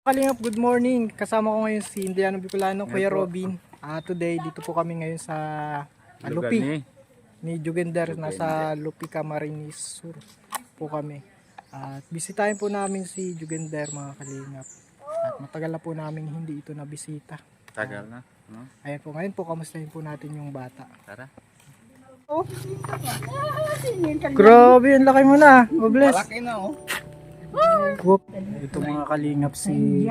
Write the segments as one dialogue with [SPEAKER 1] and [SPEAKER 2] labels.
[SPEAKER 1] Kalingap, good morning. Kasama ko ngayon si Indiano Bicolano, Kuya Robin. Today, dito po kami ngayon sa Lupi ni Jugender. Nasa Lupi, Camarines Sur po kami. At bisitahin po namin si Jugender, mga kalingap. At matagal na po namin hindi ito nabisita.
[SPEAKER 2] Tagal na, no?
[SPEAKER 1] Ayan po, ngayon po, kamustahin po natin yung bata.
[SPEAKER 2] Tara.
[SPEAKER 1] Oh. Grabe, ang laki mo na. Oh, bless.
[SPEAKER 2] Malaki na, oh.
[SPEAKER 1] Whoop. Ito mga kalingap si...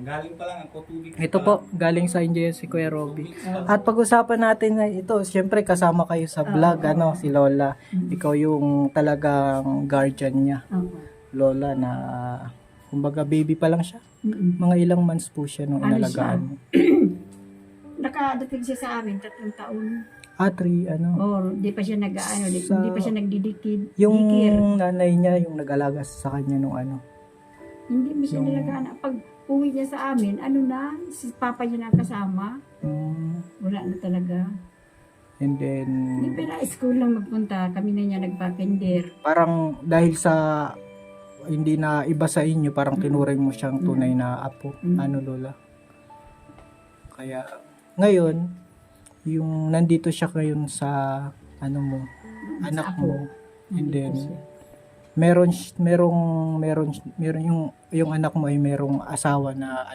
[SPEAKER 2] Galing pa lang ako tubig.
[SPEAKER 1] Ito po, galing sa India si Kuya Robby. At pag-usapan natin na ito, siyempre kasama kayo sa vlog, si Lola. Ikaw yung talagang guardian niya. Lola na, kumbaga baby pa lang siya. Mga ilang months po siya nung inalagaan mo.
[SPEAKER 3] Nakadating siya sa amin, 3 taon.
[SPEAKER 1] 3,
[SPEAKER 3] Di pa siya hindi pa siya nagdidikid.
[SPEAKER 1] Yung
[SPEAKER 3] Dikir.
[SPEAKER 1] nanay niya, yung nag-alaga sa kanya nung
[SPEAKER 3] Hindi mo siya nilagaan. Pag uwi niya sa amin, si Papa niya na kasama. Wala na talaga.
[SPEAKER 1] And then,
[SPEAKER 3] Hindi pa na school lang magpunta. Kami na niya nagpa-kinder.
[SPEAKER 1] parang dahil sa hindi na iba sa inyo, parang tinuring mo siyang tunay na apo. Lola? Kaya, ngayon, yung nandito siya ngayon sa anak mo. And then, meron yung anak mo ay merong asawa na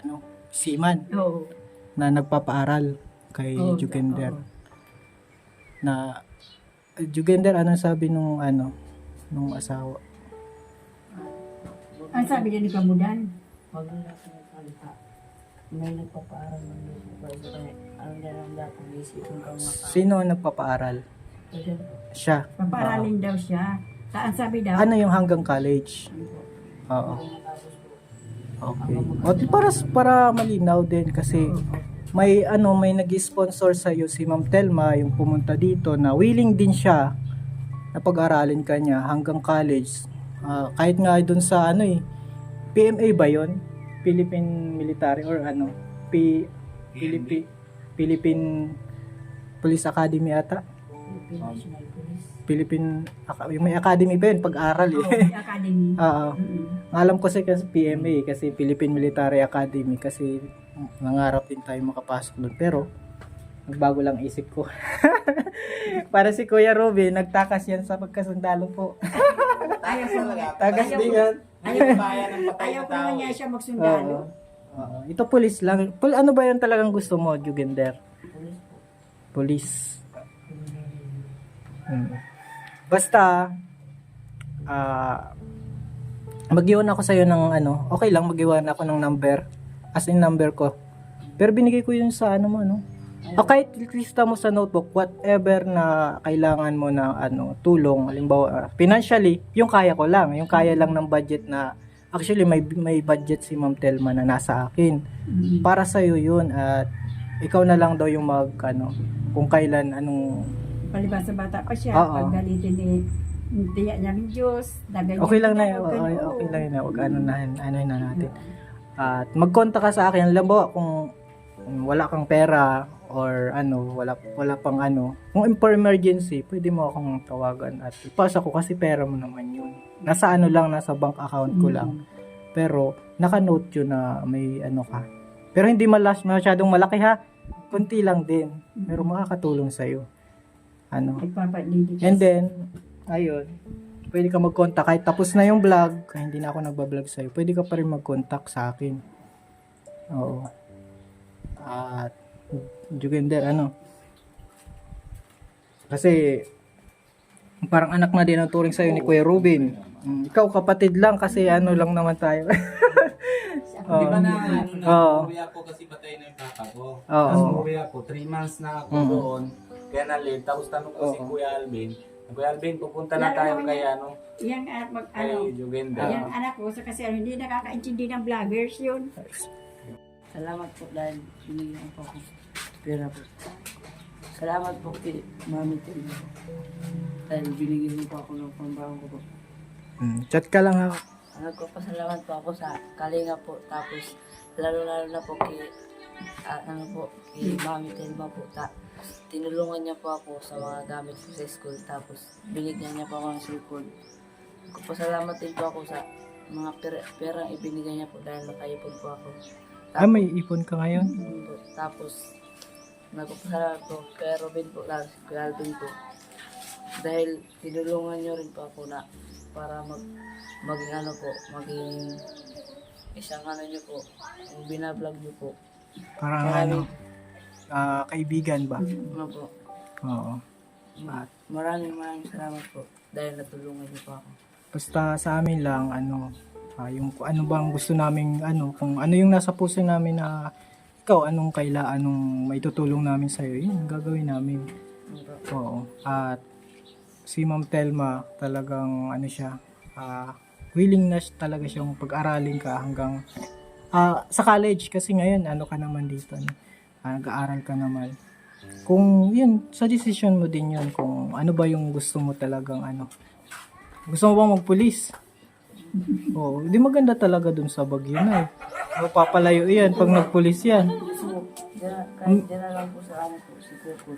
[SPEAKER 1] seaman
[SPEAKER 3] Oo.
[SPEAKER 1] na nagpapaaral kay Jugender. Na Jugender, anong sabi nung nung asawa?
[SPEAKER 3] Ang sabi niya ni Kamudan?
[SPEAKER 4] Pag nagsalita, may nagpapaaral ng Diyos. Ang dalang dapat isipin kang
[SPEAKER 1] Sino ang nagpapaaral? Siya.
[SPEAKER 3] Paparalin daw siya. Saan sabi daw?
[SPEAKER 1] Ano yung hanggang college? Oo. Okay. O, para malinaw din kasi may nag-sponsor sa iyo si Ma'am Telma yung pumunta dito na willing din siya na pag-aralin kanya hanggang college. Kahit nga doon sa PMA ba 'yon? Philippine Military or Philippine Police Academy ata.
[SPEAKER 4] National Police.
[SPEAKER 1] Yung may academy ba yun? Pag-aral
[SPEAKER 3] May academy.
[SPEAKER 1] Oo. Alam ko kasi PMA kasi Philippine Military Academy kasi nangarap din tayo makapasok doon pero nagbago lang isip ko. Para si Kuya Robin, nagtakas yan sa pagkasundalo po.
[SPEAKER 3] Ayaw ko
[SPEAKER 1] Tagas din yan.
[SPEAKER 3] Ayaw ko naman niya siya magsundalo.
[SPEAKER 1] Oo. Ito police lang. Ano ba yan talagang gusto mo, Jugender? Police. Basta mag-iwan ako sa'yo ng okay lang mag-iwan ako ng number as in number ko pero binigay ko yun sa o kahit lista mo sa notebook whatever na kailangan mo na tulong halimbawa financially yung kaya ko lang yung kaya lang ng budget na actually may budget si Ma'am Telma na nasa akin para sa'yo yun at ikaw na lang daw yung kung kailan
[SPEAKER 3] Palibasa bata pa siya,
[SPEAKER 1] Oo.
[SPEAKER 3] pag galitin tiyak niya ng Diyos,
[SPEAKER 1] okay lang na okay lang na wag na natin at magkontak ka sa akin alam mo kung wala kang pera or wala pang kung for emergency pwede mo akong tawagan at ipasa ko kasi pera mo naman yun nasa nasa bank account ko lang pero naka-note yun na may ka pero hindi masyadong malaki ha kunti lang din pero makakatulong sa'yo and then ayun pwede ka mag-contact kahit tapos na yung vlog kahit hindi na ako nagba-vlog sa'yo pwede ka pa rin mag-contact sa akin oo at Jugender kasi parang anak na din ang turing sa'yo ni Kuya Robin ikaw kapatid lang kasi lang naman tayo
[SPEAKER 2] Di ba na, umuwi ako kasi patay na yung papa ko. Tapos umuwi ako, 3 months na ako doon. Kaya na-late. Tapos tanong ko si Kuya Alvin. Kuya Alvin, pupunta na tayo kay
[SPEAKER 3] Yang
[SPEAKER 2] kay Jugender.
[SPEAKER 3] Yang anak ko, kasi hindi nakakaintindi ng vloggers yun.
[SPEAKER 4] Salamat po dahil binigyan po ako pera po. Salamat po kay Mami Telma. Dahil binigyan mo po ako ng pambaon ko po.
[SPEAKER 1] Chat ka lang ako
[SPEAKER 4] Nagpapasalamat po ako sa Kalinga po. Tapos lalo na po kay kay Mami Telma po. Tinulungan niya po ako sa mga gamit ko sa school. Tapos binigyan niya po ako ng cellphone. Nagpapasalamat din po ako sa mga perang ibinigay niya po dahil nakaipon po ako.
[SPEAKER 1] May ipon ka ngayon?
[SPEAKER 4] Tapos, nagpapasalamat po kay Robin po, kay Alvin po. Dahil tinulungan niyo rin po ako na para maging ano po, maging isang ano niyo po, yung binablog niyo po.
[SPEAKER 1] Parang kaibigan ba?
[SPEAKER 4] Ano po.
[SPEAKER 1] Oo.
[SPEAKER 4] Maraming salamat po dahil natulungan niyo po ako.
[SPEAKER 1] Basta sa amin lang, yung kung ano bang gusto namin, kung ano yung nasa puso namin na ikaw, anong may tutulong namin sa'yo, yun, gagawin namin.
[SPEAKER 4] Ano po.
[SPEAKER 1] Oo. At si Ma'am Telma, talagang willing na talaga siyang pag-aralin ka hanggang sa college kasi ngayon ka naman dito, nag-aaral ka naman. Kung yun, sa decision mo din yun, kung ano ba yung gusto mo talagang gusto mo ba magpulis? Oo, di maganda talaga dun sa Baguio na Mapapalayo yan pag nagpulis yan.
[SPEAKER 4] Kahit dyan na lang po sa ano po, si Kuko.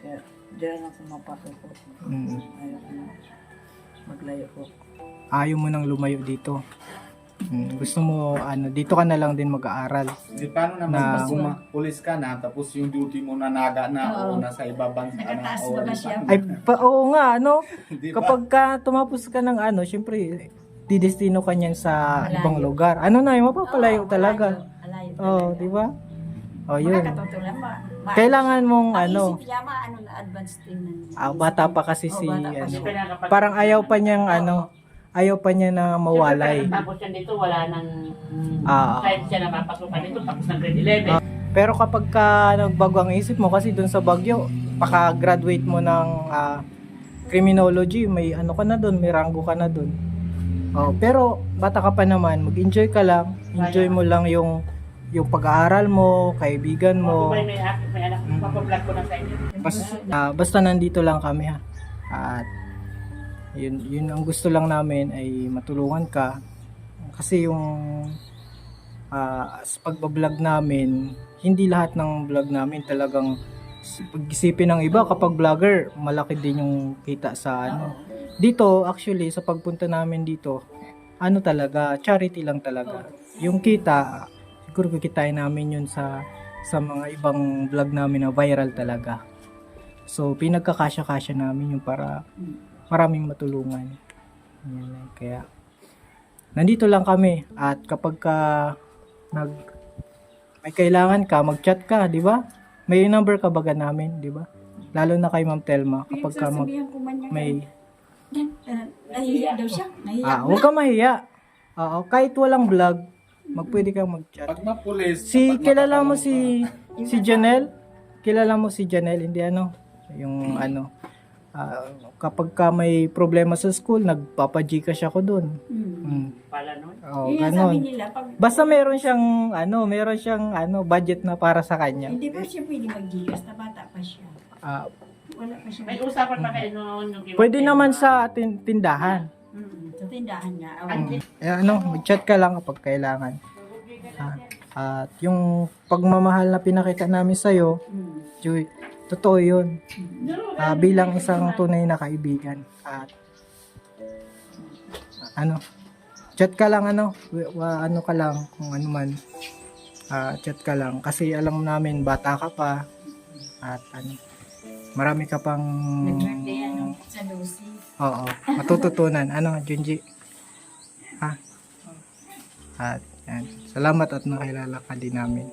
[SPEAKER 4] Kaya dyan lang po mapasok po. Ayaw ko na maglayo po.
[SPEAKER 1] Ayaw mo nang lumayo dito. Gusto mo, dito ka na lang din mag-aaral.
[SPEAKER 2] Di paano naman kung pulis ka na, tapos yung duty mo na naga na o nasa ibabang
[SPEAKER 3] Nakataas ba ba siya?
[SPEAKER 1] Oo nga,
[SPEAKER 2] Di ba?
[SPEAKER 1] kapag tumapos ka ng syempre, didestino ka niyan sa ibang lugar. Mapapalayo talaga.
[SPEAKER 3] Alayo
[SPEAKER 1] Oo, di ba? Oh, yun.
[SPEAKER 3] Makakatutulan ba?
[SPEAKER 1] Kailangan mong
[SPEAKER 3] Isip niya na advanced din na.
[SPEAKER 1] bata pa kasi si
[SPEAKER 3] bata pa siya.
[SPEAKER 1] parang ayaw pa niya na mawalay.
[SPEAKER 5] Tapos yan dito, wala nang
[SPEAKER 1] Ah.
[SPEAKER 5] kahit siya na mapasukan dito, tapos ng grade 11.
[SPEAKER 1] Pero kapag nagbago ang isip mo kasi dun sa Baguio, paka-graduate mo ng criminology, may ka na dun, may ranggo ka na dun. Pero bata ka pa naman, mag-enjoy ka lang. Enjoy mo lang yung pag-aaral mo, kaibigan mo.
[SPEAKER 5] Kung may anak, mapablog ko na sa inyo.
[SPEAKER 1] Basta nandito lang kami ha. At yun ang gusto lang namin ay matulungan ka. Kasi yung sa pagbablog namin, hindi lahat ng vlog namin talagang pag-isipin ng iba kapag vlogger, malaki din yung kita sa Dito, actually, sa pagpunta namin dito, talaga, charity lang talaga. Yung kita, siguro kikitain namin yun sa mga ibang vlog namin na viral talaga. So, pinagkakasya-kasya namin yung para maraming matulungan. Yan, kaya, nandito lang kami. At kapag may kailangan ka, mag-chat ka, di ba? May number ka baga namin, di ba? Lalo na kay Ma'am Telma, kapag ka may...
[SPEAKER 3] Nahihiya daw siya. Nahihiya.
[SPEAKER 1] Huwag ka mahiya. Kahit walang vlog, pwede kang mag-chat.
[SPEAKER 2] Pag mapulis,
[SPEAKER 1] Kilala mo si Janelle? Kilala mo si Janelle? Hindi yung kapag ka may problema sa school, nagpapa-Gcash ako doon.
[SPEAKER 5] Pala nun.
[SPEAKER 3] Yun ang
[SPEAKER 1] Ganon.
[SPEAKER 3] sabi nila.
[SPEAKER 1] Basta meron siyang budget na para sa kanya.
[SPEAKER 3] Hindi ba siya pwede mag-gigas na bata pa siya? Wala pa siya.
[SPEAKER 5] May usapan pa kayo noon.
[SPEAKER 1] Pwede naman sa tindahan.
[SPEAKER 3] Sa tindahan nga.
[SPEAKER 1] Mag-chat ka lang kapag kailangan. At yung pagmamahal na pinakita namin sa'yo, Joy, totoo yun. Bilang isang tunay na kaibigan. At chat ka lang ka lang kung ano man. Chat ka lang kasi alam namin bata ka pa at marami ka pang
[SPEAKER 3] Nag-birthday sa Lucy.
[SPEAKER 1] Oo, matututunan. Junji? At yan. Salamat at nakilala ka din namin.